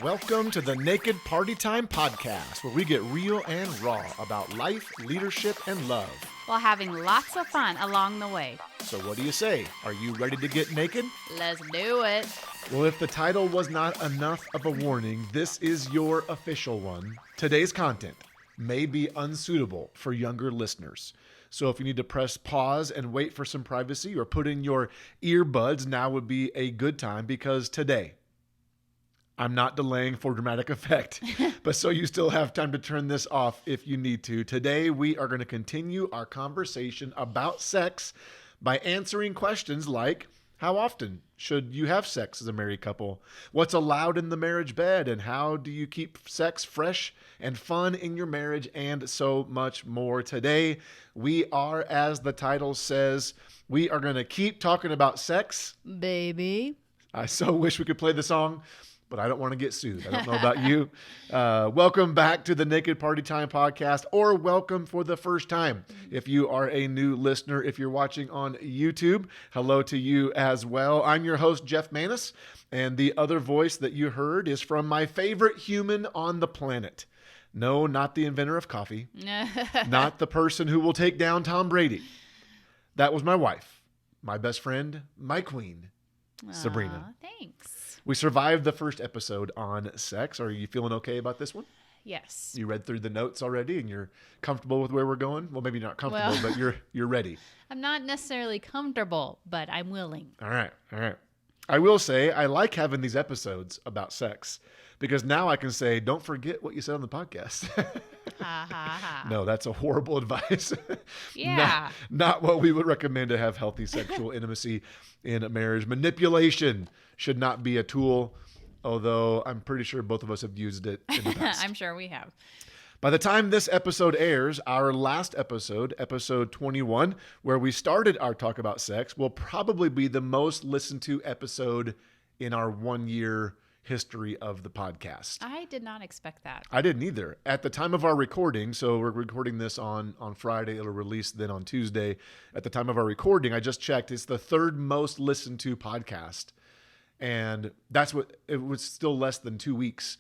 Welcome to the Naked Party Time podcast, where we get real and raw about life, leadership, and love, while having lots of fun along the way. So what do you say? Are you ready to get naked? Let's do it. Well, if the title was not enough of a warning, this is your official one. Today's content may be unsuitable for younger listeners. So if you need to press pause and wait for some privacy or put in your earbuds, now would be a good time, because today, I'm not delaying for dramatic effect, but so you still have time to turn this off if you need to. Today, we are going to continue our conversation about sex by answering questions like, how often should you have sex as a married couple? What's allowed in the marriage bed? And how do you keep sex fresh and fun in your marriage? And so much more. Today, we are, as the title says, we are going to keep talking about sex. Baby. I so wish we could play the song, but I don't want to get sued. I don't know about you. Welcome back to the Naked Party Time podcast, or welcome for the first time. If you are a new listener, if you're watching on YouTube, hello to you as well. I'm your host, Jeff Manis, and the other voice that you heard is from my favorite human on the planet. No, not the inventor of coffee, not the person who will take down Tom Brady. That was my wife, my best friend, my queen, Sabrina. Thanks. We survived the first episode on sex. Are you feeling okay about this one? Yes. You read through the notes already and you're comfortable with where we're going? Well, maybe not comfortable, but you're ready. I'm not necessarily comfortable, but I'm willing. All right. I will say I like having these episodes about sex, because now I can say, don't forget what you said on the podcast. Ha, ha, ha. No, that's a horrible advice. Yeah. Not what we would recommend to have healthy sexual intimacy in a marriage. Manipulation should not be a tool, although I'm pretty sure both of us have used it in the past. I'm sure we have. By the time this episode airs, our last episode, episode 21, where we started our talk about sex, will probably be the most listened to episode in our 1 year history of the podcast. I did not expect that. I didn't either. At the time of our recording, so we're recording this on Friday, it'll release then on Tuesday. At the time of our recording, I just checked, it's the third most listened to podcast. And that's what, it was still less than 2 weeks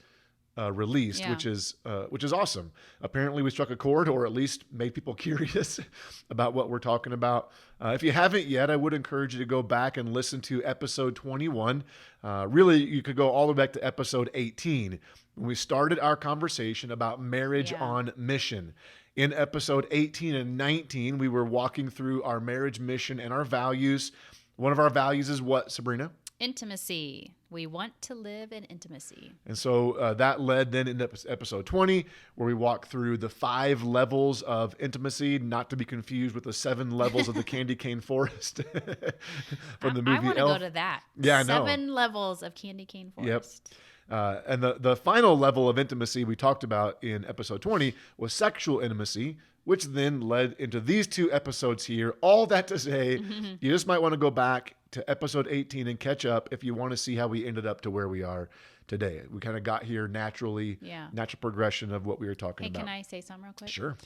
released, Yeah. which is awesome. Apparently we struck a chord, or at least made people curious about what we're talking about. If you haven't yet, I would encourage you to go back and listen to episode 21. Really, you could go all the way back to episode 18, when we started our conversation about marriage on mission. In episode 18 and 19, we were walking through our marriage mission and our values. One of our values is what, Sabrina? Intimacy. We want to live in intimacy. And so that led then into episode 20, where we walk through the 5 levels of intimacy, not to be confused with the 7 levels of the candy cane forest from the movie I want to Elf. go to that. Yeah, I know. 7 levels of candy cane forest. Yep. And the final level of intimacy we talked about in episode 20 was sexual intimacy, which then led into these 2 episodes here. All that to say, you just might want to go back to episode 18 and catch up if you want to see how we ended up to where we are today. We kind of got here naturally, natural progression of what we were talking about. Can I say something real quick? Sure.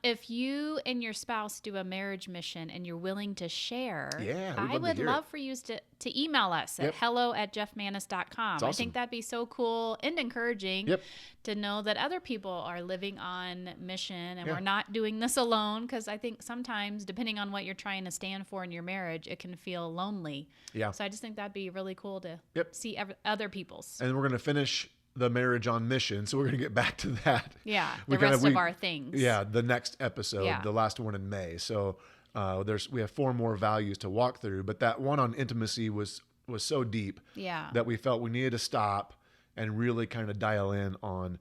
If you and your spouse do a marriage mission and you're willing to share, I would love for you to email us at hello@jeffmanis.com. Awesome. I think that'd be so cool and encouraging to know that other people are living on mission, and we're not doing this alone, because I think sometimes, depending on what you're trying to stand for in your marriage, it can feel lonely. Yeah. So I just think that'd be really cool to see other people's. And we're going to finish the marriage on mission, so we're going to get back to that. Yeah, the rest of our things. Yeah, the next episode, the last one in May. So we have 4 more values to walk through, but that one on intimacy was so deep that we felt we needed to stop and really kind of dial in on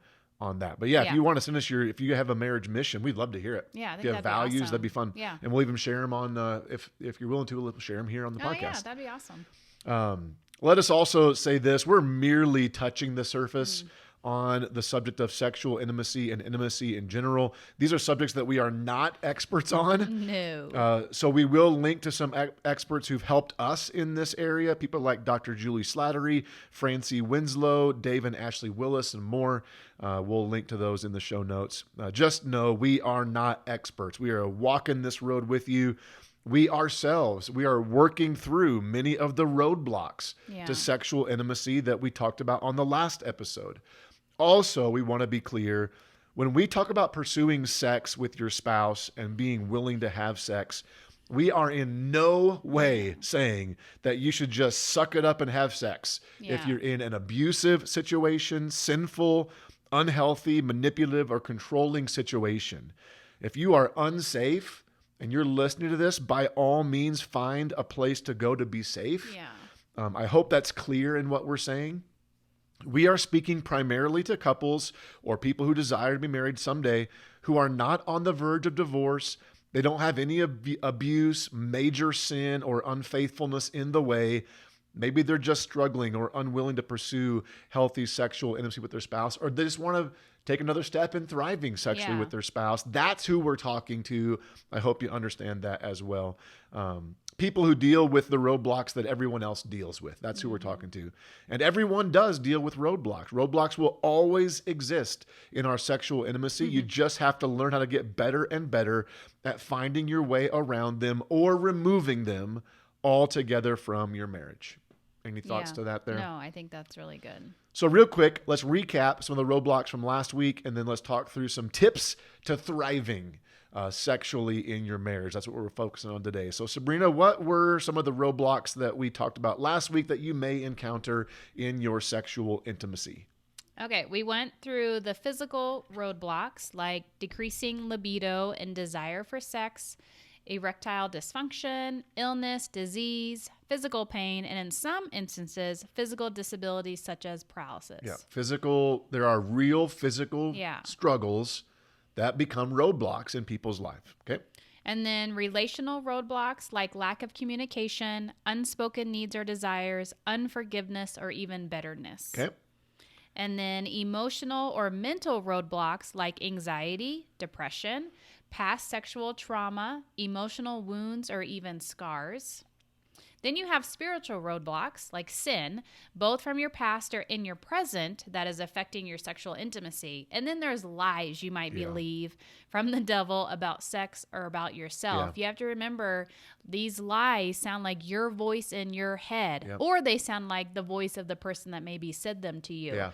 that. But if you want to send us if you have a marriage mission, we'd love to hear it. Yeah, I think if you have that'd be values, awesome. That'd be fun. Yeah. And we'll even share them on, if you're willing to, we'll share them here on the podcast. Yeah, that'd be awesome. Let us also say this. We're merely touching the surface on the subject of sexual intimacy and intimacy in general. These are subjects that we are not experts on. No. So we will link to some experts who've helped us in this area. People like Dr. Julie Slattery, Francie Winslow, Dave and Ashley Willis, and more. We'll link to those in the show notes. Just know we are not experts. We are walking this road with you. we ourselves, we are working through many of the roadblocks Yeah. to sexual intimacy that we talked about on the last episode. Also, we want to be clear, when we talk about pursuing sex with your spouse and being willing to have sex, we are in no way saying that you should just suck it up and have sex. Yeah. If you're in an abusive situation, sinful, unhealthy, manipulative, or controlling situation. If you are unsafe and you're listening to this, by all means, find a place to go to be safe. Yeah. I hope that's clear in what we're saying. We are speaking primarily to couples or people who desire to be married someday who are not on the verge of divorce. They don't have any abuse, major sin, or unfaithfulness in the way. Maybe they're just struggling or unwilling to pursue healthy sexual intimacy with their spouse, or they just want to take another step in thriving sexually with their spouse. That's who we're talking to. I hope you understand that as well. People who deal with the roadblocks that everyone else deals with. That's who we're talking to. And everyone does deal with roadblocks. Roadblocks will always exist in our sexual intimacy. You just have to learn how to get better and better at finding your way around them or removing them altogether from your marriage. Any thoughts to that there? No, I think that's really good. So real quick, let's recap some of the roadblocks from last week, and then let's talk through some tips to thriving sexually in your marriage. That's what we're focusing on today. So Sabrina, what were some of the roadblocks that we talked about last week that you may encounter in your sexual intimacy? Okay, we went through the physical roadblocks like decreasing libido and desire for sex, erectile dysfunction, illness, disease, physical pain, and in some instances, physical disabilities such as paralysis. Yeah, there are real physical struggles that become roadblocks in people's life. Okay. And then relational roadblocks like lack of communication, unspoken needs or desires, unforgiveness, or even bitterness. Okay. And then emotional or mental roadblocks like anxiety, depression, past sexual trauma, emotional wounds, or even scars. Then you have spiritual roadblocks like sin, both from your past or in your present, that is affecting your sexual intimacy. And then there's lies you might believe from the devil about sex or about yourself. You have to remember these lies sound like your voice in your head, or they sound like the voice of the person that maybe said them to you.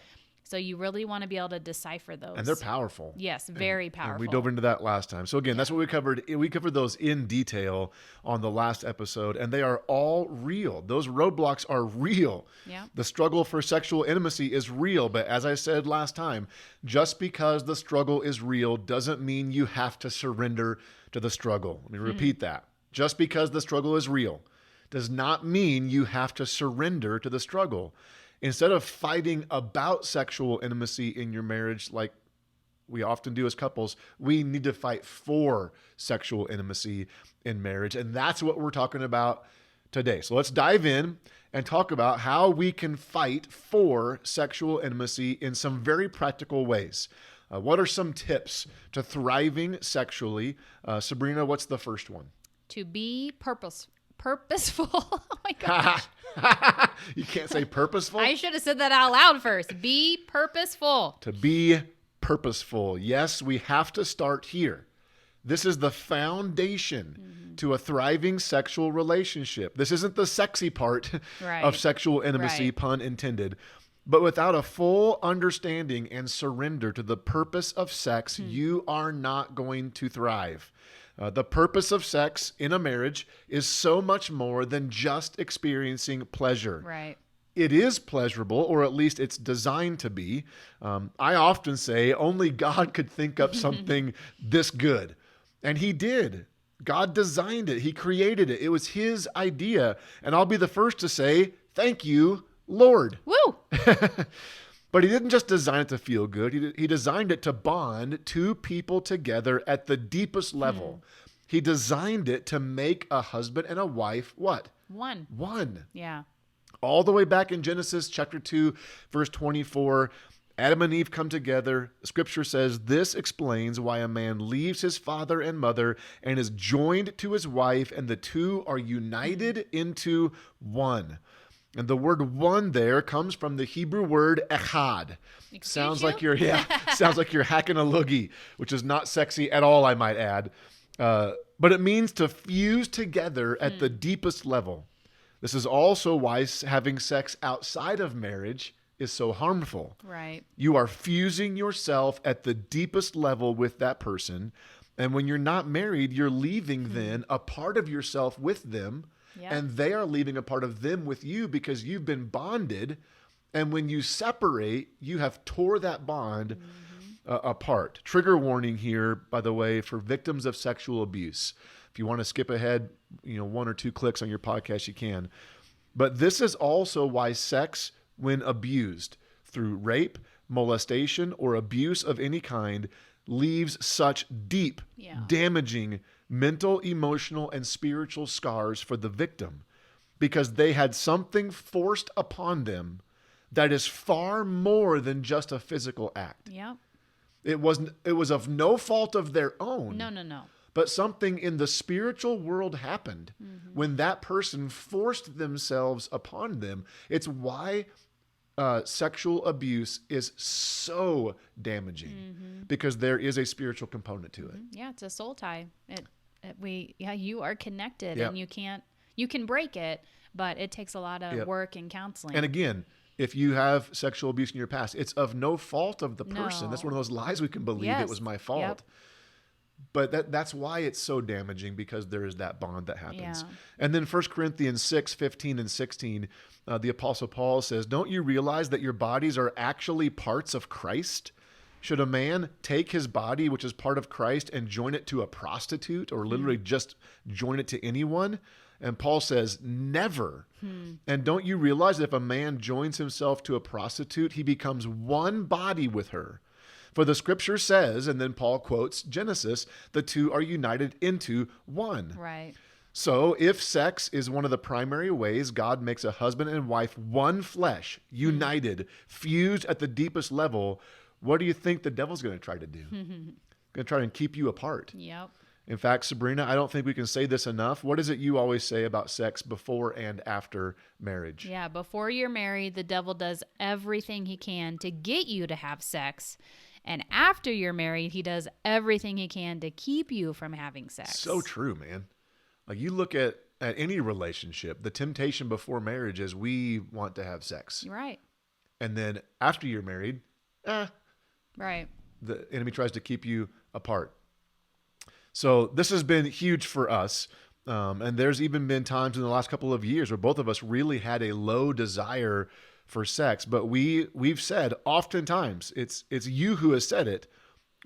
So you really want to be able to decipher those. And they're powerful. Yes, very powerful. And we dove into that last time. So again, that's what we covered. We covered those in detail on the last episode, and they are all real. Those roadblocks are real. Yeah. The struggle for sexual intimacy is real, but as I said last time, just because the struggle is real doesn't mean you have to surrender to the struggle. Let me repeat that. Just because the struggle is real does not mean you have to surrender to the struggle. Instead of fighting about sexual intimacy in your marriage like we often do as couples, we need to fight for sexual intimacy in marriage. And that's what we're talking about today. So let's dive in and talk about how we can fight for sexual intimacy in some very practical ways. What are some tips to thriving sexually? Sabrina, what's the first one? To be purposeful. Oh my gosh. You can't say purposeful? I should have said that out loud first. Be purposeful. To be purposeful. Yes, we have to start here. This is the foundation to a thriving sexual relationship. This isn't the sexy part of sexual intimacy, pun intended. But without a full understanding and surrender to the purpose of sex, you are not going to thrive. The purpose of sex in a marriage is so much more than just experiencing pleasure. Right. It is pleasurable, or at least it's designed to be. I often say only God could think up something this good. And he did. God designed it. He created it. It was his idea. And I'll be the first to say, thank you, Lord. Woo! But he didn't just design it to feel good. He designed it to bond two people together at the deepest level. He designed it to make a husband and a wife what? One. Yeah. All the way back in Genesis chapter 2, verse 24, Adam and Eve come together. Scripture says this explains why a man leaves his father and mother and is joined to his wife, and the two are united into one. And the word one there comes from the Hebrew word echad. Sounds like you're hacking a loogie, which is not sexy at all, I might add. But it means to fuse together at the deepest level. This is also why having sex outside of marriage is so harmful. Right. You are fusing yourself at the deepest level with that person. And when you're not married, you're leaving then a part of yourself with them. Yep. And they are leaving a part of them with you because you've been bonded. And when you separate, you have tore that bond apart. Trigger warning here, by the way, for victims of sexual abuse. If you want to skip ahead, 1 or 2 clicks on your podcast, you can. But this is also why sex, when abused through rape, molestation, or abuse of any kind, leaves such deep, damaging mental, emotional, and spiritual scars for the victim, because they had something forced upon them that is far more than just a physical act. Yep. It was of no fault of their own. No. But something in the spiritual world happened when that person forced themselves upon them. It's why sexual abuse is so damaging, because there is a spiritual component to it. Yeah, it's a soul tie. You are connected, and you can break it, but it takes a lot of work and counseling. And again, if you have sexual abuse in your past, it's of no fault of the person. No. That's one of those lies we can believe. Yes. It was my fault. Yep. But that's why it's so damaging, because there is that bond that happens. Yeah. And then 1 Corinthians 6:15 and 16, the Apostle Paul says, "Don't you realize that your bodies are actually parts of Christ? Should a man take his body, which is part of Christ, and join it to a prostitute, or literally just join it to anyone?" And Paul says, never. And don't you realize that if a man joins himself to a prostitute, he becomes one body with her? For the scripture says, and then Paul quotes Genesis, the two are united into one. Right. So if sex is one of the primary ways God makes a husband and wife one flesh, united, fused at the deepest level, what do you think the devil's going to try to do? Going to try and keep you apart. Yep. In fact, Sabrina, I don't think we can say this enough. What is it you always say about sex before and after marriage? Yeah, before you're married, the devil does everything he can to get you to have sex. And after you're married, he does everything he can to keep you from having sex. So true, man. Like, you look at any relationship, the temptation before marriage is we want to have sex. Right. And then after you're married, right, the enemy tries to keep you apart. So this has been huge for us. And there's even been times in the last couple of years where both of us really had a low desire for sex. But we've said oftentimes, it's you who has said it,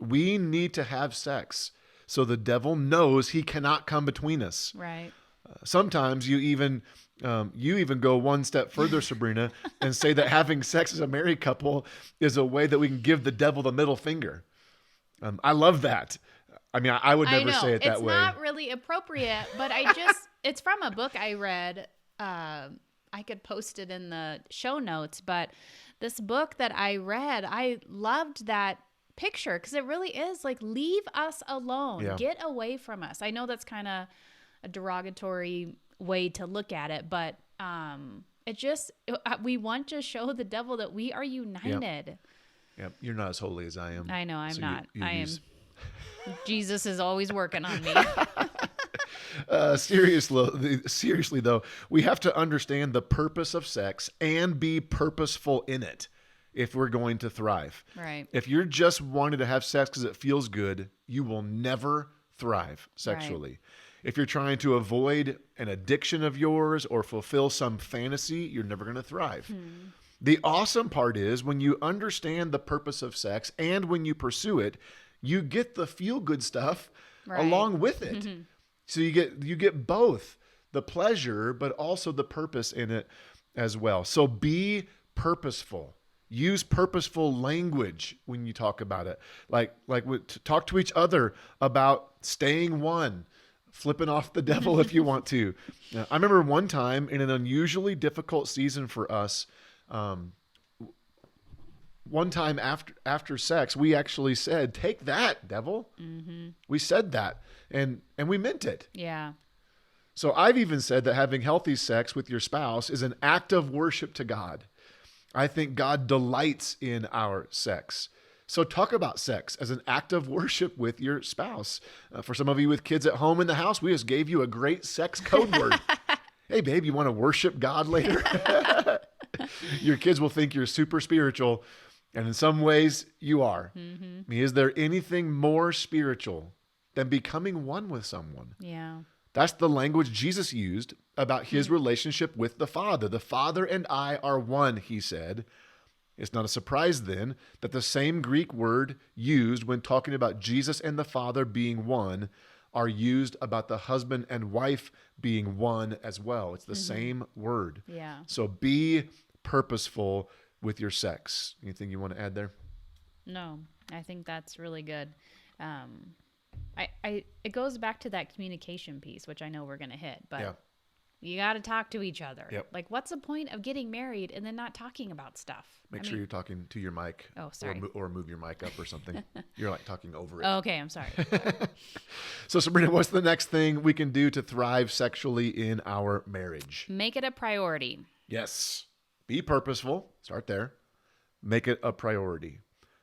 we need to have sex so the devil knows he cannot come between us. Right. Sometimes you even go one step further, Sabrina, and say that having sex as a married couple is a way that we can give the devil the middle finger. I love that. I mean, I would never say it that way. It's not really appropriate, but it's from a book I read. I could post it in the show notes, but this book that I read, I loved that picture because it really is like, leave us alone. Yeah. Get away from us. I know that's kind of a derogatory way to look at it, but we want to show the devil that we are united. Yep. You're not as holy as I am. I know, I'm not. I am. Jesus is always working on me. Seriously though, we have to understand the purpose of sex and be purposeful in it if we're going to thrive. Right. If you're just wanting to have sex because it feels good, you will never thrive sexually. Right. If you're trying to avoid an addiction of yours or fulfill some fantasy, you're never going to thrive. The awesome part is when you understand the purpose of sex and when you pursue it, you get the feel-good stuff along with it. So you get both the pleasure, but also the purpose in it as well. So be purposeful. Use purposeful language when you talk about it. Like talk to each other about staying one, flipping off the devil if you want to. I remember one time in an unusually difficult season for us, one time after sex, we actually said, "Take that, devil." We said that, and we meant it. Yeah. So I've even said that having healthy sex with your spouse is an act of worship to God. I think God delights in our sex. So talk about sex as an act of worship with your spouse. For some of you with kids at home in the house, we just gave you a great sex code word. Hey, babe, you want to worship God later? Your kids will think you're super spiritual, and in some ways you are. Mm-hmm. I mean, is there anything more spiritual than becoming one with someone? Yeah. That's the language Jesus used about his relationship with the Father. The Father and I are one, he said. It's not a surprise then that the same Greek word used when talking about Jesus and the Father being one are used about the husband and wife being one as well. It's the same word. Yeah. So be purposeful with your sex. Anything you want to add there? No, I think that's really good. It goes back to that communication piece, which I know we're going to hit, but you got to talk to each other. Yep. Like, what's the point of getting married and then not talking about stuff? Make sure you're talking to your mic. Oh, sorry. Or move your mic up or something. You're like talking over it. Oh, okay, I'm sorry. So Sabrina, what's the next thing we can do to thrive sexually in our marriage? Make it a priority. Yes. Be purposeful. Start there. Make it a priority.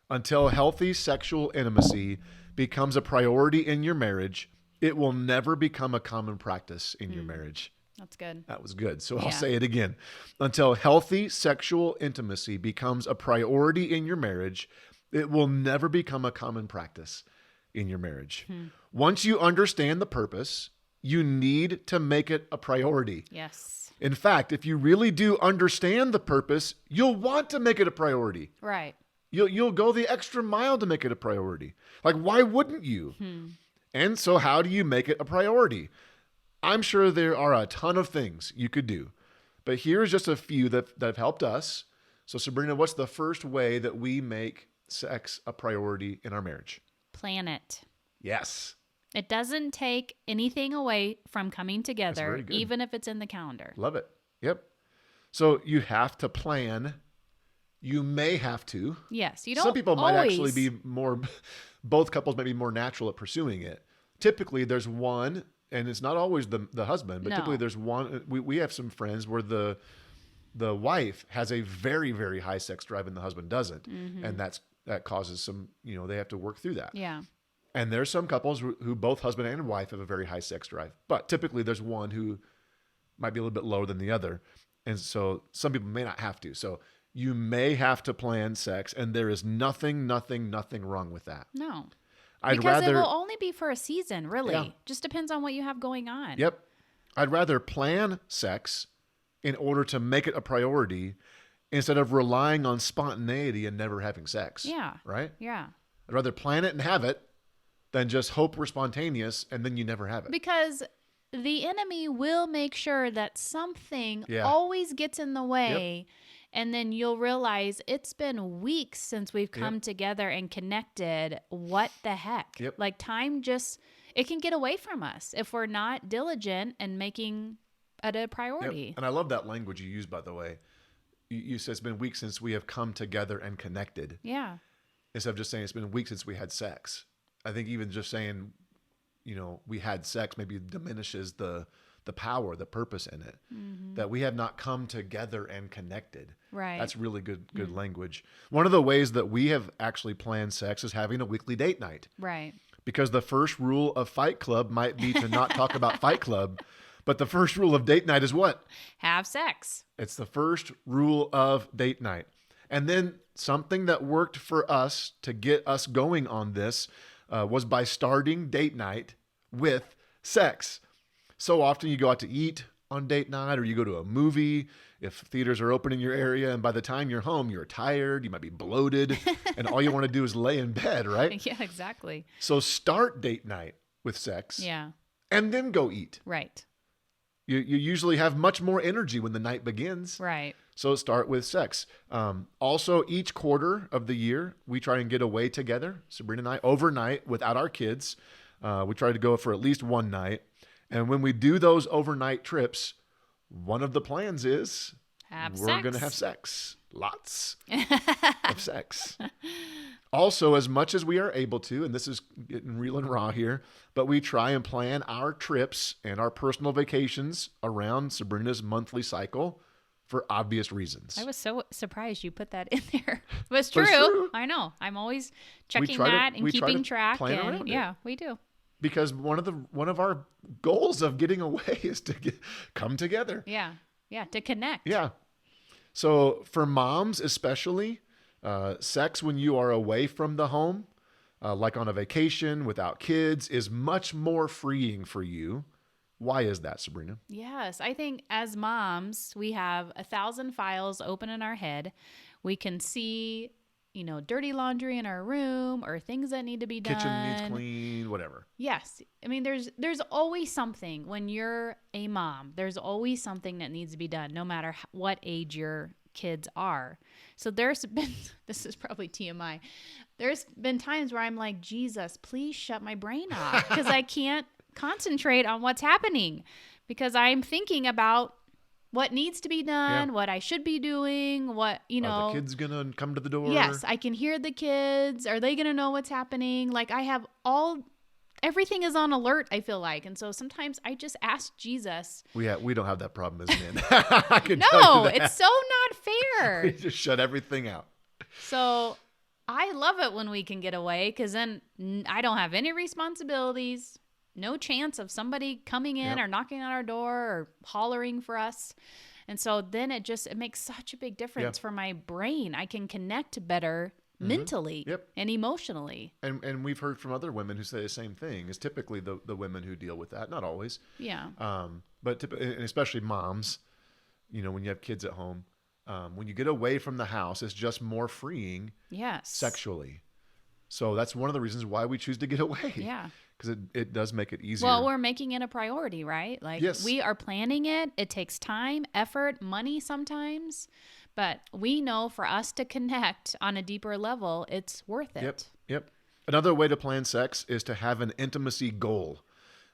Until healthy sexual intimacy becomes a priority in your marriage, it will never become a common practice in your marriage. That's good. That was good. So I'll say it again. Until healthy sexual intimacy becomes a priority in your marriage, it will never become a common practice in your marriage. Once you understand the purpose, you need to make it a priority. Yes. In fact, if you really do understand the purpose, you'll want to make it a priority. Right. You'll go the extra mile to make it a priority. Like, why wouldn't you? And so how do you make it a priority? I'm sure there are a ton of things you could do, but here's just a few that have helped us. So Sabrina, what's the first way that we make sex a priority in our marriage? Plan it. Yes. It doesn't take anything away from coming together, very good. even if it's in the calendar. Love it. Yep. So you have to plan. You may have to. Yes. You don't. Some people might always... actually be more, both couples may be more natural at pursuing it. Typically there's one, and it's not always the husband, but typically there's one. We have some friends where the wife has a very, very high sex drive and the husband doesn't. And that causes some, they have to work through that. Yeah. And there's some couples who both husband and wife have a very high sex drive, but typically there's one who might be a little bit lower than the other. And so some people may not have to. So you may have to plan sex, and there is nothing wrong with that. No. Because it will only be for a season, really. Yeah. Just depends on what you have going on. Yep. I'd rather plan sex in order to make it a priority instead of relying on spontaneity and never having sex. Yeah. Right? Yeah. I'd rather plan it and have it than just hope we're spontaneous and then you never have it. Because the enemy will make sure that something always gets in the way. Yep. And then you'll realize it's been weeks since we've come together and connected. What the heck? Yep. Like time it can get away from us if we're not diligent and making it a priority. Yep. And I love that language you use, by the way. You said it's been weeks since we have come together and connected. Yeah. Instead of just saying it's been weeks since we had sex. I think even just saying, we had sex maybe diminishes the power, the purpose in it, that we have not come together and connected. Right. That's really good language. One of the ways that we have actually planned sex is having a weekly date night. Right. Because the first rule of Fight Club might be to not talk about Fight Club, but the first rule of date night is what? Have sex. It's the first rule of date night. And then something that worked for us to get us going on this was by starting date night with sex. So often you go out to eat on date night or you go to a movie if theaters are open in your area, and by the time you're home, you're tired, you might be bloated, and all you want to do is lay in bed, right? Yeah, exactly. So start date night with sex. Yeah. And then go eat. Right. You usually have much more energy when the night begins. Right. So start with sex. Also, each quarter of the year, we try and get away together, Sabrina and I, overnight without our kids. We try to go for at least one night. And when we do those overnight trips, one of the plans is we're going to have sex. Lots of sex. Also, as much as we are able to, and this is getting real and raw here, but we try and plan our trips and our personal vacations around Sabrina's monthly cycle for obvious reasons. I was so surprised you put that in there. But it's But true. it's true. I know. I'm always checking try to- that and we try to keeping track. plan And around it. yeah, we do. Because one of our goals of getting away is to come together. Yeah. Yeah. To connect. Yeah. So for moms especially, sex when you are away from the home, like on a vacation without kids, is much more freeing for you. Why is that, Sabrina? Yes. I think as moms, we have 1,000 files open in our head. We can see, dirty laundry in our room or things that need to be done. Kitchen needs cleaned, whatever. Yes. I mean, there's always something when you're a mom. There's always something that needs to be done, no matter what age your kids are. So there's been, this is probably TMI. There's been times where I'm like, Jesus, please shut my brain off because I can't concentrate on what's happening because I'm thinking about what needs to be done, what I should be doing, what, Are the kids going to come to the door? Yes, I can hear the kids. Are they going to know what's happening? Like I have everything is on alert, I feel like. And so sometimes I just ask Jesus. We don't have that problem as men. I can tell No, you that. it's so not fair. We just shut everything out. So I love it when we can get away because then I don't have any responsibilities. No chance of somebody coming in or knocking on our door or hollering for us. And so then it makes such a big difference for my brain. I can connect better mentally and emotionally. And we've heard from other women who say the same thing. It's typically the women who deal with that. Not always. Yeah. But and especially moms, when you have kids at home, when you get away from the house, it's just more freeing sexually. So that's one of the reasons why we choose to get away. Yeah. Because it does make it easier. Well, we're making it a priority, right? Like we are planning it. It takes time, effort, money sometimes. But we know for us to connect on a deeper level, it's worth it. Yep. Another way to plan sex is to have an intimacy goal.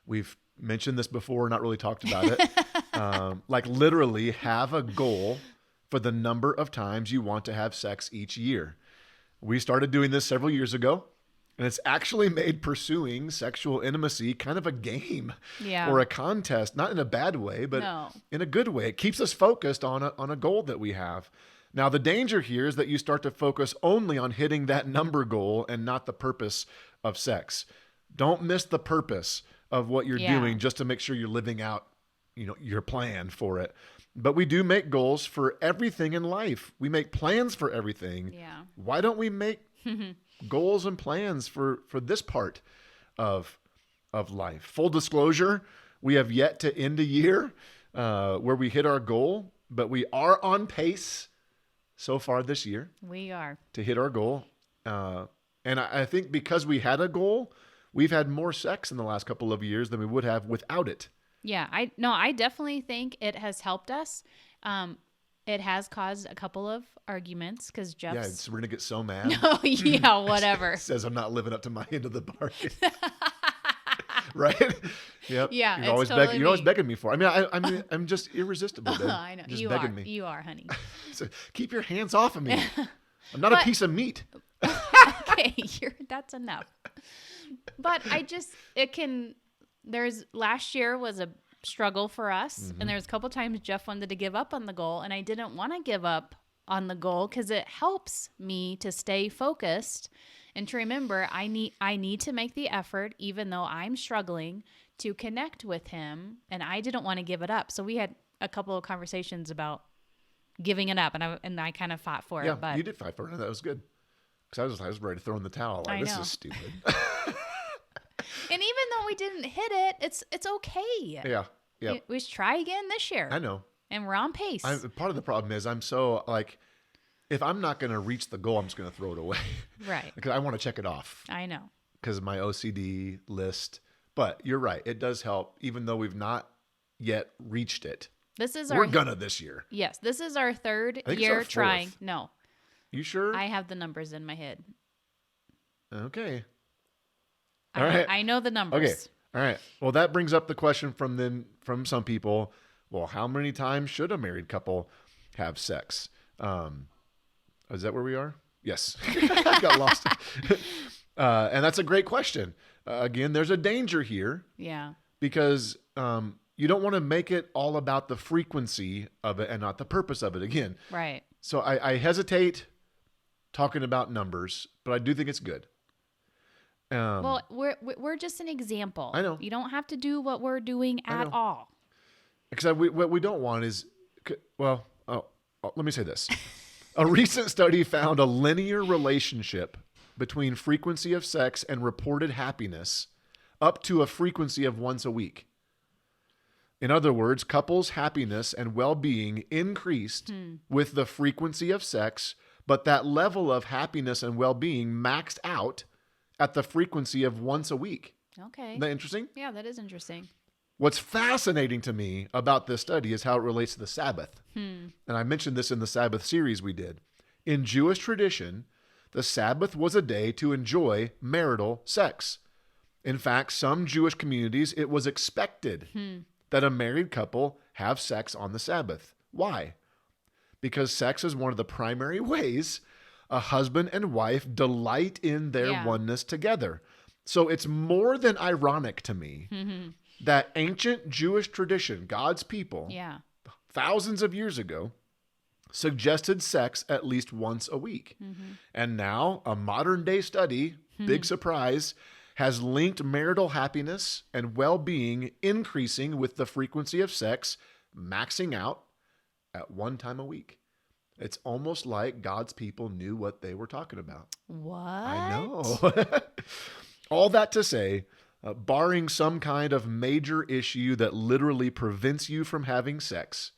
We've mentioned this before, not really talked about it. Like literally have a goal for the number of times you want to have sex each year. We started doing this several years ago. And it's actually made pursuing sexual intimacy kind of a game or a contest, not in a bad way, but in a good way. It keeps us focused on a goal that we have. Now, the danger here is that you start to focus only on hitting that number goal and not the purpose of sex. Don't miss the purpose of what you're doing just to make sure you're living out, your plan for it. But we do make goals for everything in life. We make plans for everything. Yeah. Why don't we make goals and plans for this part of life? Full disclosure, we have yet to end a year where we hit our goal, but we are on pace so far this year. We are. To hit our goal. And I think because we had a goal, we've had more sex in the last couple of years than we would have without it. Yeah, I definitely think it has helped us. It has caused a couple of arguments because Jeff's... Yeah, Sabrina gets so mad. Oh, yeah, whatever. Says I'm not living up to my end of the bargain. Right? Yep. Yeah, you're always totally you're always begging me for it. I mean, I'm just irresistible. Babe. I know. Just you begging me. You are, honey. So keep your hands off of me. I'm not a piece of meat. Okay, that's enough. But last year was a struggle for us, and there's a couple times Jeff wanted to give up on the goal, and I didn't want to give up on the goal because it helps me to stay focused and to remember I need to make the effort even though I'm struggling to connect with him, and I didn't want to give it up. So we had a couple of conversations about giving it up, and I kind of fought for it. But you did fight for it. That was good because I was ready to throw in the towel. Like, this is stupid. And even though we didn't hit it, it's okay. Yeah. We should try again this year. I know. And we're on pace. Part of the problem is I'm so like, if I'm not going to reach the goal, I'm just going to throw it away. Right. Because I want to check it off. I know. Because of my OCD list. But you're right. It does help, even though we've not yet reached it. We're gonna this year. Yes. This is our third year trying. No. You sure? I have the numbers in my head. Okay. All right. I know the numbers. Okay. All right. Well, that brings up the question from some people. Well, how many times should a married couple have sex? Is that where we are? Yes. I got lost. And that's a great question. Again, there's a danger here. Yeah. Because you don't want to make it all about the frequency of it and not the purpose of it again. Right. So I hesitate talking about numbers, but I do think it's good. Well, we're just an example. I know. You don't have to do what we're doing at all. Because what we don't want is, let me say this. A recent study found a linear relationship between frequency of sex and reported happiness up to a frequency of once a week. In other words, couples' happiness and well-being increased with the frequency of sex, but that level of happiness and well-being maxed out at the frequency of once a week. Okay. Isn't that interesting? Yeah, that is interesting. What's fascinating to me about this study is how it relates to the Sabbath. And I mentioned this in the Sabbath series we did. In Jewish tradition, the Sabbath was a day to enjoy marital sex. In fact, some Jewish communities, it was expected that a married couple have sex on the Sabbath. Why? Because sex is one of the primary ways a husband and wife delight in their oneness together. So it's more than ironic to me that ancient Jewish tradition, God's people, thousands of years ago, suggested sex at least once a week. And now a modern day study, big surprise, has linked marital happiness and well-being increasing with the frequency of sex, maxing out at one time a week. It's almost like God's people knew what they were talking about. What? I know. All that to say, barring some kind of major issue that literally prevents you from having sex,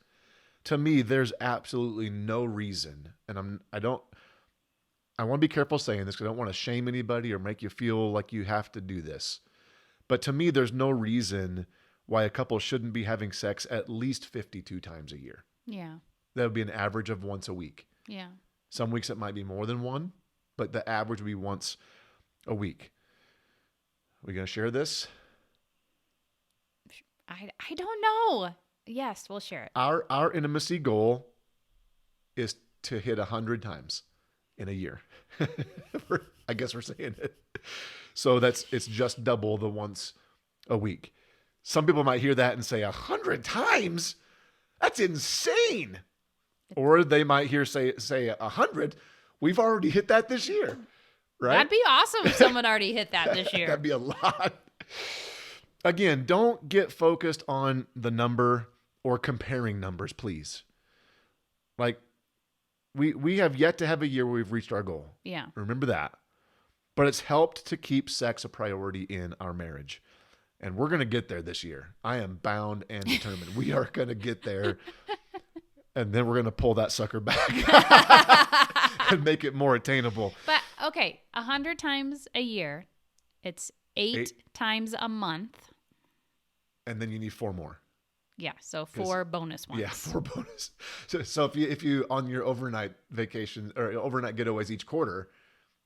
to me, there's absolutely no reason. And I want to be careful saying this because I don't want to shame anybody or make you feel like you have to do this. But to me, there's no reason why a couple shouldn't be having sex at least 52 times a year. Yeah. That would be an average of once a week. Yeah. Some weeks it might be more than one, but the average would be once a week. Are we going to share this? I don't know. Yes, we'll share it. Our intimacy goal is to hit 100 times in a year. I guess we're saying it. So it's just double the once a week. Some people might hear that and say 100 times? That's insane. Or they might hear say 100. We've already hit that this year. Right? That'd be awesome if someone already hit that this year. That'd be a lot. Again, don't get focused on the number or comparing numbers, please. Like, we have yet to have a year where we've reached our goal. Yeah. Remember that. But it's helped to keep sex a priority in our marriage. And we're going to get there this year. I am bound and determined. We are going to get there. And then we're going to pull that sucker back and make it more attainable. But, okay, 100 times a year. It's eight times a month. And then you need 4 more. Yeah, so 4 bonus ones. Yeah, 4 bonus. So if you on your overnight vacation or overnight getaways each quarter,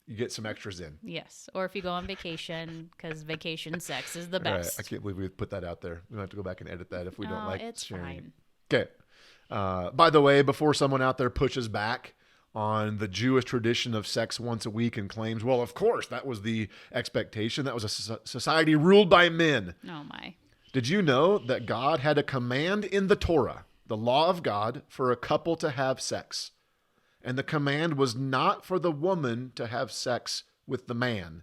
you get some extras in. Yes, or if you go on vacation, because vacation sex is the best. Right. I can't believe we put that out there. We have to go back and edit that if we don't like it's sharing. Fine. Okay. By the way, before someone out there pushes back on the Jewish tradition of sex once a week and claims, well, of course, that was the expectation. That was a society ruled by men. Oh, my. Did you know that God had a command in the Torah, the law of God, for a couple to have sex? And the command was not for the woman to have sex with the man.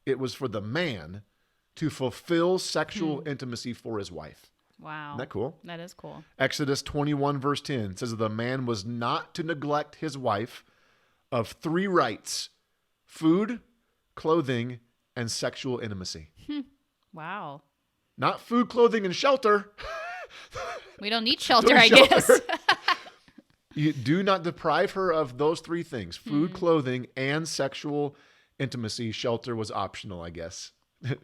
It was for the man to fulfill sexual intimacy for his wife. Wow. Isn't that cool? That is cool. Exodus 21 verse 10 says the man was not to neglect his wife of 3 rights: food, clothing, and sexual intimacy. Wow. Not food, clothing, and shelter. We don't need shelter, I guess. You do not deprive her of those 3 things: food, clothing, and sexual intimacy. Shelter was optional, I guess.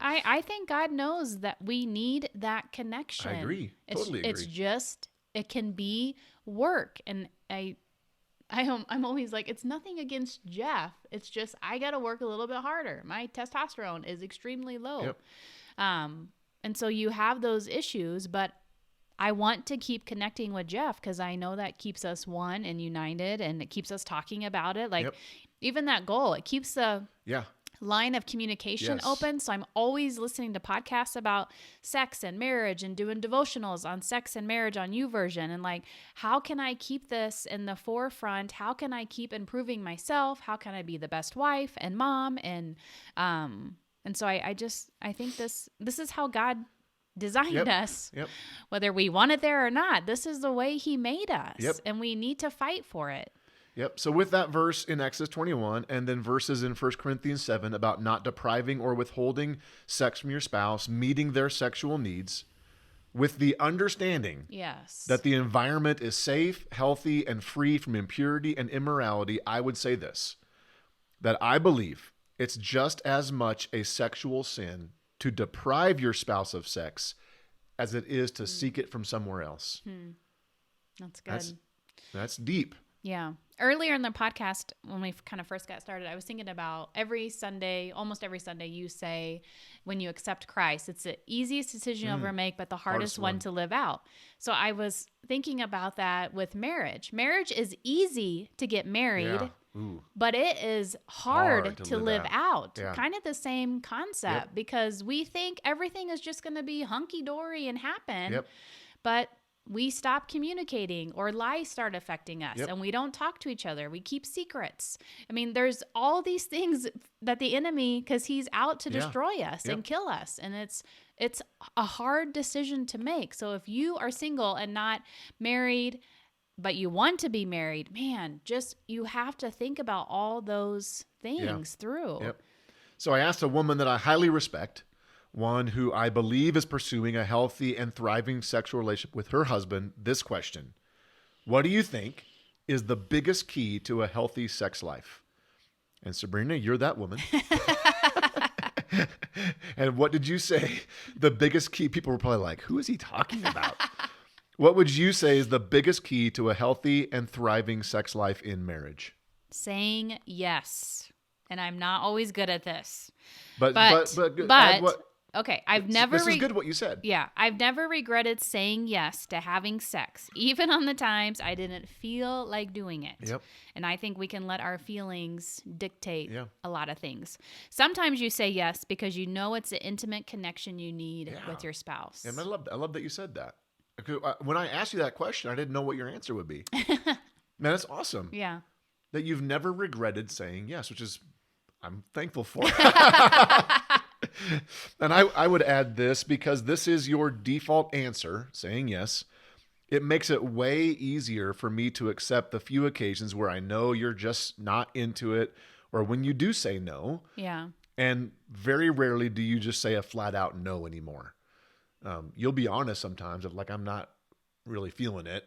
I think God knows that we need that connection. I agree. Totally agree. It's just, it can be work. And I'm always like, it's nothing against Jeff. It's just, I got to work a little bit harder. My testosterone is extremely low. Yep. And so you have those issues, but I want to keep connecting with Jeff because I know that keeps us one and united, and it keeps us talking about it. Like, even that goal, it keeps the line of communication open. So I'm always listening to podcasts about sex and marriage and doing devotionals on sex and marriage on YouVersion. And like, how can I keep this in the forefront? How can I keep improving myself? How can I be the best wife and mom? And so I think this is how God designed us, whether we want it there or not. This is the way he made us, and we need to fight for it. Yep. So with that verse in Exodus 21 and then verses in 1 Corinthians 7 about not depriving or withholding sex from your spouse, meeting their sexual needs, with the understanding that the environment is safe, healthy, and free from impurity and immorality, I would say this, that I believe it's just as much a sexual sin to deprive your spouse of sex as it is to seek it from somewhere else. That's good. That's deep. Yeah. Earlier in the podcast, when we kind of first got started, I was thinking about almost every Sunday, you say, when you accept Christ, it's the easiest decision you'll ever make, but the hardest one to live out. So I was thinking about that with marriage. Marriage is easy to get married, but it is hard to live out. Yeah. Kind of the same concept, because we think everything is just going to be hunky-dory and happen, but we stop communicating, or lies start affecting us, and we don't talk to each other. We keep secrets. I mean, there's all these things that the enemy, because he's out to destroy us and kill us. And it's a hard decision to make. So if you are single and not married, but you want to be married, man, you have to think about all those things through. Yep. So I asked a woman that I highly respect, one who I believe is pursuing a healthy and thriving sexual relationship with her husband, this question: what do you think is the biggest key to a healthy sex life? And Sabrina, you're that woman. And what did you say? The biggest key, people were probably like, who is he talking about? What would you say is the biggest key to a healthy and thriving sex life in marriage? Saying yes. And I'm not always good at this. But okay, I've never... This is good what you said. Yeah, I've never regretted saying yes to having sex, even on the times I didn't feel like doing it. Yep. And I think we can let our feelings dictate a lot of things. Sometimes you say yes because you know it's the intimate connection you need with your spouse. And I love that you said that. When I asked you that question, I didn't know what your answer would be. Man, that's awesome. Yeah. That you've never regretted saying yes, which is, I'm thankful for. And I would add this, because this is your default answer, saying yes. It makes it way easier for me to accept the few occasions where I know you're just not into it, or when you do say no. Yeah. And very rarely do you just say a flat out no anymore. You'll be honest sometimes of like, I'm not really feeling it.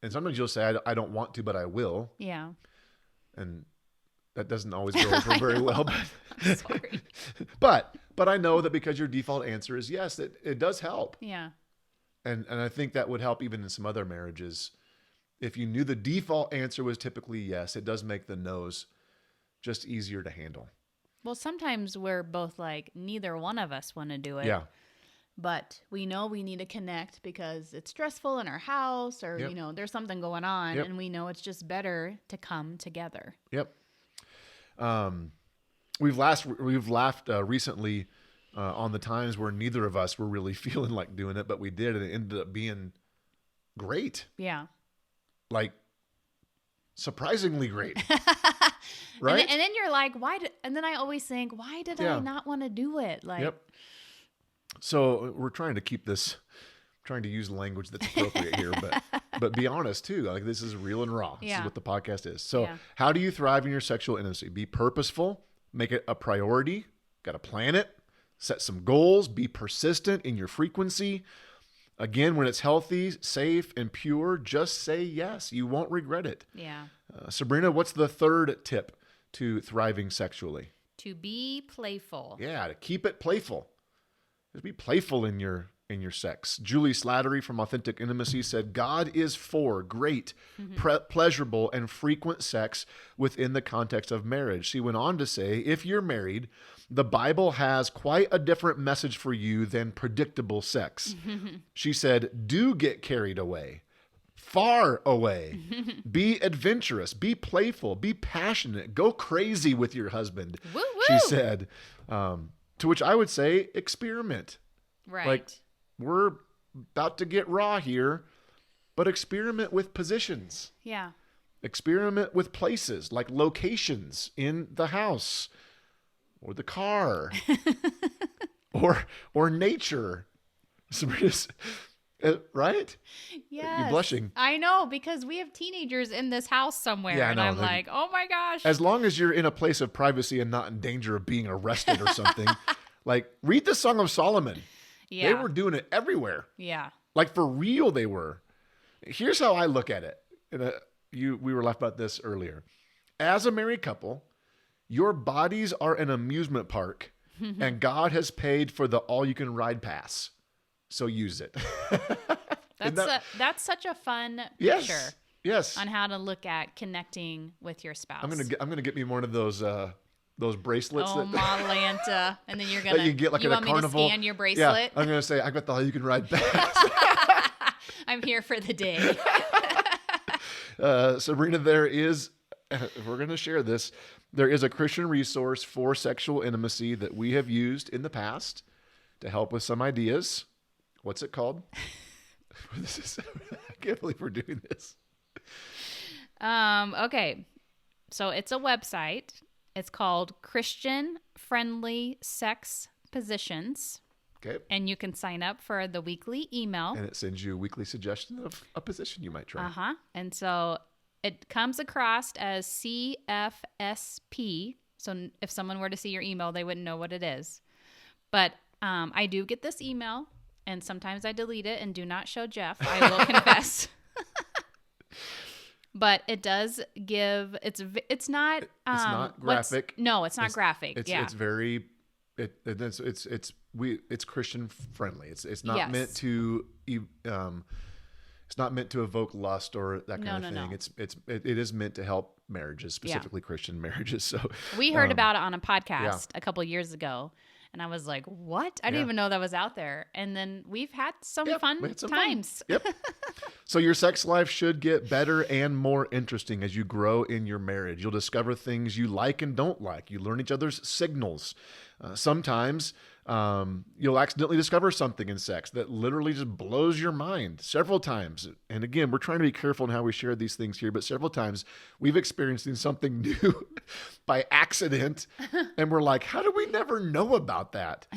And sometimes you'll say, I don't want to, but I will. Yeah. And that doesn't always go over very well. But I'm sorry. but I know that because your default answer is yes, it does help. Yeah. And I think that would help even in some other marriages. If you knew the default answer was typically yes, it does make the no's just easier to handle. Well, sometimes we're both like, neither one of us want to do it. Yeah. But we know we need to connect because it's stressful in our house, or, there's something going on, and we know it's just better to come together. Yep. We've laughed recently on the times where neither of us were really feeling like doing it, but we did, and it ended up being great. Yeah. Like surprisingly great. Right? And then you're like, and then I always think, why did I not want to do it? Like, So we're trying to keep this, trying to use language that's appropriate here, but be honest too. Like, this is real and raw. This is what the podcast is. So how do you thrive in your sexual intimacy? Be purposeful, make it a priority, got to plan it, set some goals, be persistent in your frequency. Again, when it's healthy, safe, and pure, just say yes. You won't regret it. Yeah. Sabrina, what's the third tip to thriving sexually? To be playful. Yeah, to keep it playful. Just be playful in your sex. Julie Slattery from Authentic Intimacy said, God is for great, pleasurable, and frequent sex within the context of marriage. She went on to say, if you're married, the Bible has quite a different message for you than predictable sex. She said, do get carried away. far away. Be adventurous, be playful, be passionate, go crazy with your husband, Woo-woo. she said. To which I would say, experiment. Right. Like, we're about to get raw here, but experiment with positions. Yeah. Experiment with places, like locations in the house or the car or nature. Right? Yes. You're blushing. I know, because we have teenagers in this house somewhere. Yeah, I and know. I'm like, oh my gosh. As long as you're in a place of privacy and not in danger of being arrested or something, like read the Song of Solomon. Yeah. They were doing it everywhere. Yeah. Like for real they were. Here's how I look at it. And we were laughing about this earlier. As a married couple, your bodies are an amusement park and God has paid for the all-you-can-ride pass. So use it. That's such a fun Yes. picture. Yes. On how to look at connecting with your spouse. I'm gonna get me one of those bracelets. Oh, Malanta. And then you're gonna that you get like at a want carnival. Me to scan your bracelet? Yeah, I'm gonna say I got the all-you-can-ride pass. I'm here for the day. Sabrina, there is. We're gonna share this. There is a Christian resource for sexual intimacy that we have used in the past to help with some ideas. What's it called? I can't believe we're doing this. Okay. So it's a website. It's called Christian Friendly Sex Positions. Okay. And you can sign up for the weekly email. And it sends you a weekly suggestion of a position you might try. Uh-huh. And so it comes across as CFSP. So if someone were to see your email, they wouldn't know what it is. But I do get this email, and sometimes I delete it and do not show Jeff. I will confess. But it does give. It's not. It's not graphic. No, it's not graphic. It's very. It's Christian friendly. It's not Yes. meant to. It's not meant to evoke lust or that kind of thing. No. It is meant to help marriages, specifically Christian marriages. So we heard about it on a podcast a couple years ago. And I was like, what? I didn't even know that was out there. And then we've had some fun times. Yep. So your sex life should get better and more interesting as you grow in your marriage. You'll discover things you like and don't like. You learn each other's signals. Sometimes you'll accidentally discover something in sex that literally just blows your mind several times. And again, we're trying to be careful in how we share these things here, but several times we've experienced something new by accident. And we're like, how did we never know about that?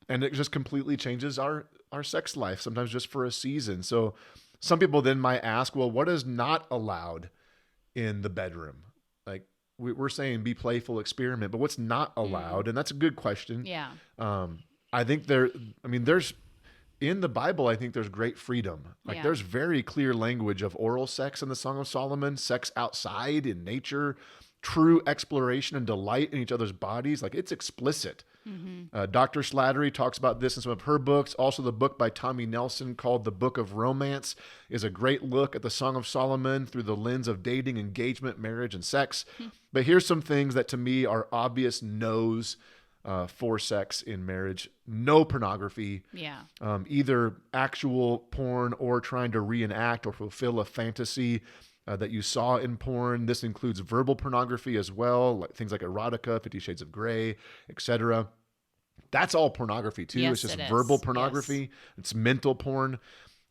And it just completely changes our sex life, sometimes just for a season. So some people then might ask, well, what is not allowed in the bedroom? Like, we're saying be playful, experiment, but what's not allowed? And that's a good question. Yeah. I think there's in the Bible, I think there's great freedom. Like there's very clear language of oral sex in the Song of Solomon, sex outside in nature, true exploration and delight in each other's bodies. Like it's explicit. Mm-hmm. Dr. Slattery talks about this in some of her books. Also, the book by Tommy Nelson called The Book of Romance is a great look at the Song of Solomon through the lens of dating, engagement, marriage, and sex. Mm-hmm. But here's some things that to me are obvious no's for sex in marriage. No pornography. Yeah. Either actual porn or trying to reenact or fulfill a fantasy that you saw in porn. This includes verbal pornography as well, like things like erotica, 50 Shades of Grey, etc. That's all pornography too. Yes, it's just verbal pornography. Yes. It's mental porn.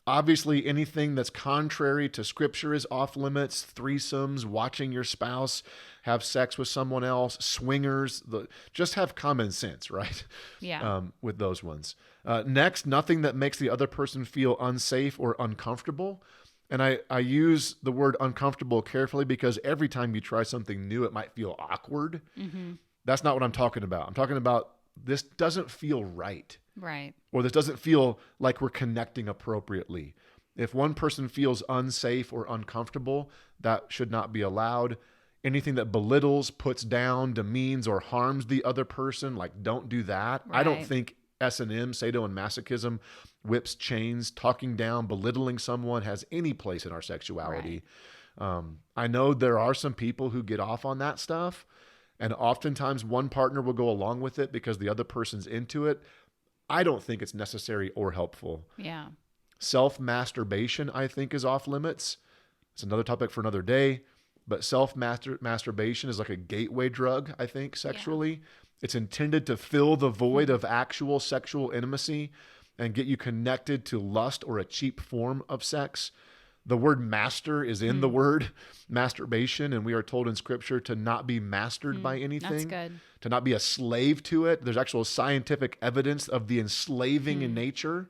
Obviously, anything that's contrary to scripture is off limits. Threesomes, watching your spouse have sex with someone else, swingers, just have common sense, right? Yeah. With those ones. Next, nothing that makes the other person feel unsafe or uncomfortable. And I use the word uncomfortable carefully because every time you try something new, it might feel awkward. Mm-hmm. That's not what I'm talking about. I'm talking about this doesn't feel right. Right. Or this doesn't feel like we're connecting appropriately. If one person feels unsafe or uncomfortable, that should not be allowed. Anything that belittles, puts down, demeans, or harms the other person, like don't do that. Right. I don't think S&M, sadomasochism, whips, chains, talking down, belittling someone has any place in our sexuality. Right. I know there are some people who get off on that stuff, and oftentimes one partner will go along with it because the other person's into it. I don't think it's necessary or helpful. Yeah. Self-masturbation, I think, is off limits. It's another topic for another day. But self-masturbation is like a gateway drug, I think, sexually. Yeah. It's intended to fill the void of actual sexual intimacy and get you connected to lust or a cheap form of sex. The word master is in the word masturbation, and we are told in Scripture to not be mastered by anything. That's good. To not be a slave to it. There's actual scientific evidence of the enslaving in nature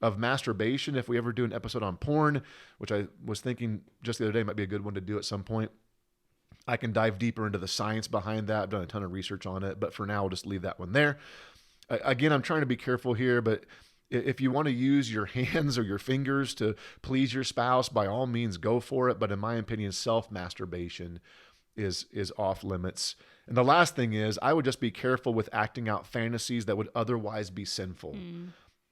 of masturbation. If we ever do an episode on porn, which I was thinking just the other day might be a good one to do at some point, I can dive deeper into the science behind that. I've done a ton of research on it, but for now, I'll just leave that one there. Again, I'm trying to be careful here, but if you want to use your hands or your fingers to please your spouse, by all means, go for it. But in my opinion, self-masturbation is off limits. And the last thing is, I would just be careful with acting out fantasies that would otherwise be sinful.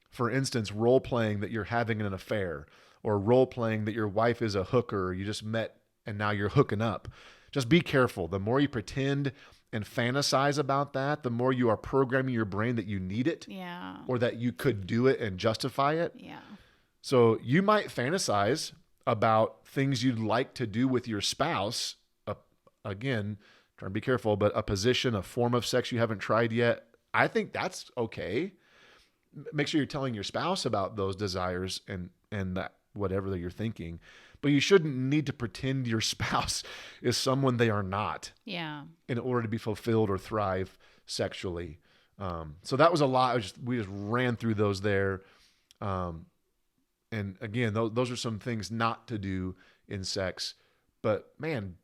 For instance, role-playing that you're having an affair, or role-playing that your wife is a hooker, or you just met and now you're hooking up. Just be careful. The more you pretend and fantasize about that, the more you are programming your brain that you need it, or that you could do it and justify it. Yeah. So you might fantasize about things you'd like to do with your spouse. Again, trying to be careful, but a position, a form of sex you haven't tried yet, I think that's okay. Make sure you're telling your spouse about those desires and that whatever that you're thinking. But you shouldn't need to pretend your spouse is someone they are not. Yeah. In order to be fulfilled or thrive sexually. So that was a lot. We just ran through those there. And again, those are some things not to do in sex. But man,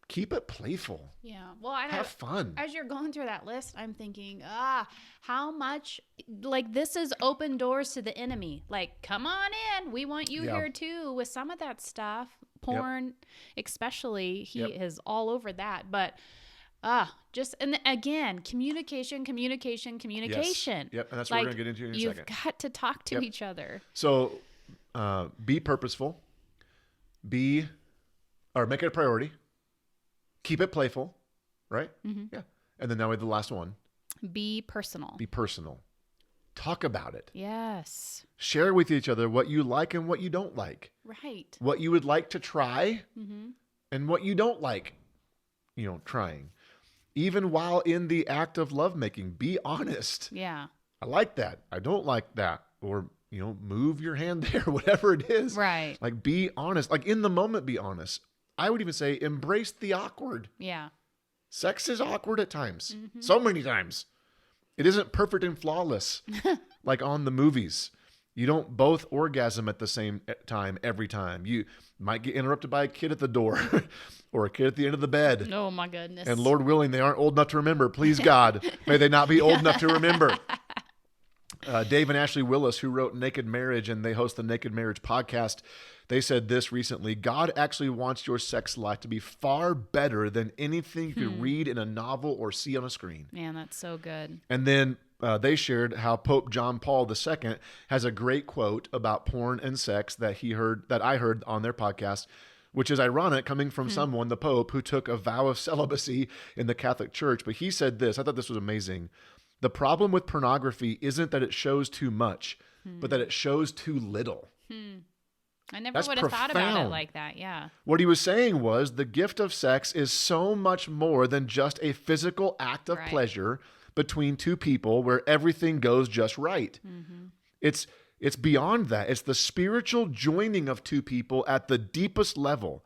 keep it playful. Yeah. Well, have fun. As you're going through that list, I'm thinking, how much, like, this is open doors to the enemy. Like, come on in. We want you here too with some of that stuff. Porn, especially, he is all over that. But and again, communication. Yes. Yep. And that's what we're going to get into in a second. You've got to talk to each other. So be purposeful. Make it a priority. Keep it playful, right? Mm-hmm. Yeah. And then now we have the last one. Be personal. Be personal. Talk about it. Yes. Share with each other what you like and what you don't like. Right. What you would like to try and what you don't like, trying. Even while in the act of lovemaking, be honest. Yeah. I like that. I don't like that. Or, move your hand there, whatever it is. Right. Like, be honest. Like, in the moment, be honest. I would even say embrace the awkward. Yeah. Sex is awkward at times. Mm-hmm. So many times. It isn't perfect and flawless like on the movies. You don't both orgasm at the same time every time. You might get interrupted by a kid at the door or a kid at the end of the bed. Oh, my goodness. And Lord willing, they aren't old enough to remember. Please, God, may they not be old enough to remember. Dave and Ashley Willis, who wrote Naked Marriage, and they host the Naked Marriage podcast, they said this recently: God actually wants your sex life to be far better than anything you could read in a novel or see on a screen. Man, that's so good. And then they shared how Pope John Paul II has a great quote about porn and sex that I heard on their podcast, which is ironic coming from someone, the Pope, who took a vow of celibacy in the Catholic Church. But he said this, I thought this was amazing: the problem with pornography isn't that it shows too much, but that it shows too little. I never would have thought about it like that. Yeah. What he was saying was the gift of sex is so much more than just a physical act of pleasure between two people where everything goes just right. Mm-hmm. It's beyond that. It's the spiritual joining of two people at the deepest level.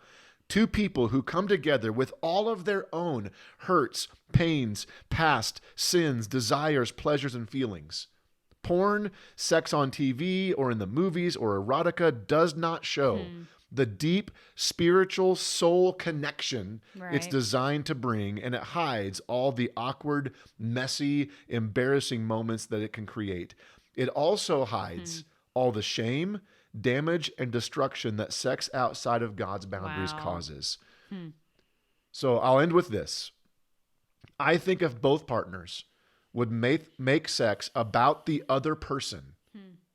Two people who come together with all of their own hurts, pains, past, sins, desires, pleasures, and feelings. Porn, sex on TV or in the movies or erotica does not show the deep spiritual soul connection it's designed to bring, and it hides all the awkward, messy, embarrassing moments that it can create. It also hides all the shame, damage, and destruction that sex outside of God's boundaries causes. So I'll end with this. I think if both partners would make sex about the other person,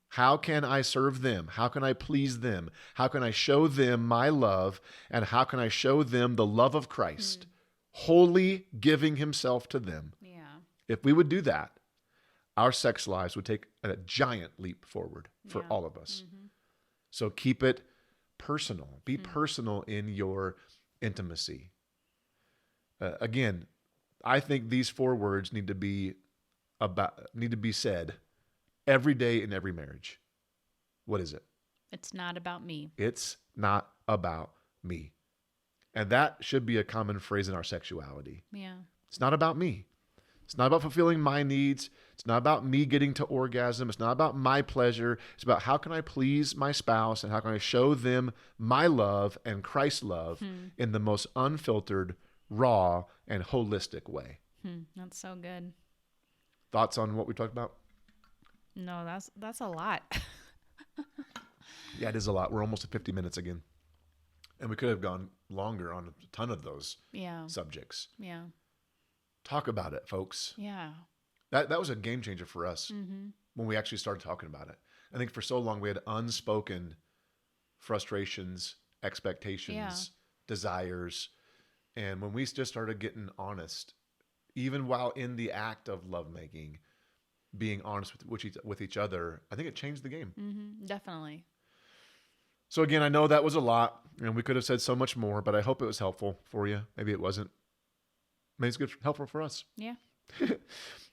how can I serve them? How can I please them? How can I show them my love? And how can I show them the love of Christ, wholly giving himself to them? Yeah. If we would do that, our sex lives would take a giant leap forward for all of us. Mm-hmm. So keep it personal. Be personal in your intimacy. Again, I think these 4 words need to be said every day in every marriage. What is it? It's not about me. It's not about me. And that should be a common phrase in our sexuality. Yeah. It's not about me. It's not about fulfilling my needs. It's not about me getting to orgasm. It's not about my pleasure. It's about how can I please my spouse and how can I show them my love and Christ's love in the most unfiltered, raw, and holistic way. That's so good. Thoughts on what we talked about? No, that's a lot. Yeah, it is a lot. We're almost at 50 minutes again. And we could have gone longer on a ton of those subjects. Yeah. Talk about it, folks. Yeah. That was a game changer for us when we actually started talking about it. I think for so long we had unspoken frustrations, expectations, desires. And when we just started getting honest, even while in the act of lovemaking, being honest with each other, I think it changed the game. Definitely. So again, I know that was a lot, and we could have said so much more, but I hope it was helpful for you. Maybe it wasn't. Maybe it's helpful for us. Yeah.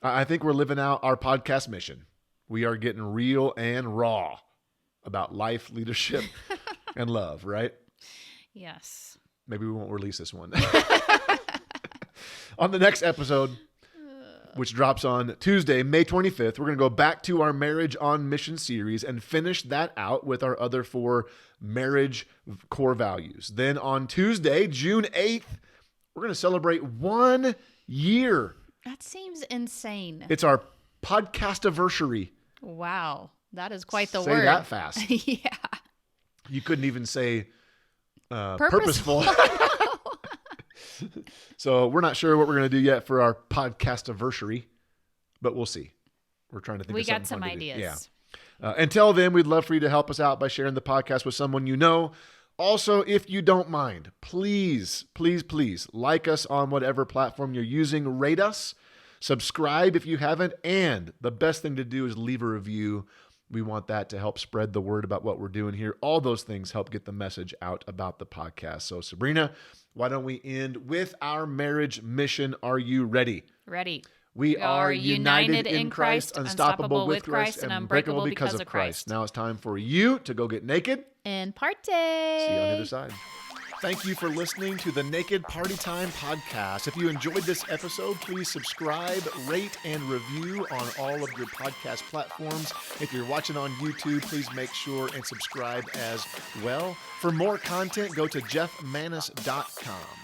I think we're living out our podcast mission. We are getting real and raw about life, leadership, and love, right? Yes. Maybe we won't release this one. On the next episode, which drops on Tuesday, May 25th, we're going to go back to our Marriage on Mission series and finish that out with our other 4 marriage core values. Then on Tuesday, June 8th, we're going to celebrate 1 year. That seems insane. It's our podcast-iversary. Wow. That is quite the word. Say that fast. Yeah. You couldn't even say purposeful. So we're not sure what we're going to do yet for our podcast-iversary, but we'll see. We're trying to think of something. We got some ideas. Yeah. Until then, we'd love for you to help us out by sharing the podcast with someone you know. Also, if you don't mind, please, please, please like us on whatever platform you're using. Rate us. Subscribe if you haven't. And the best thing to do is leave a review. We want that to help spread the word about what we're doing here. All those things help get the message out about the podcast. So, Sabrina, why don't we end with our marriage mission? Are you ready? Ready. We are united in Christ, unstoppable with Christ, and unbreakable because of Christ. Now it's time for you to go get naked and party. See you on the other side. Thank you for listening to the Naked Party Time podcast. If you enjoyed this episode, please subscribe, rate, and review on all of your podcast platforms. If you're watching on YouTube, please make sure and subscribe as well. For more content, go to jeffmanis.com.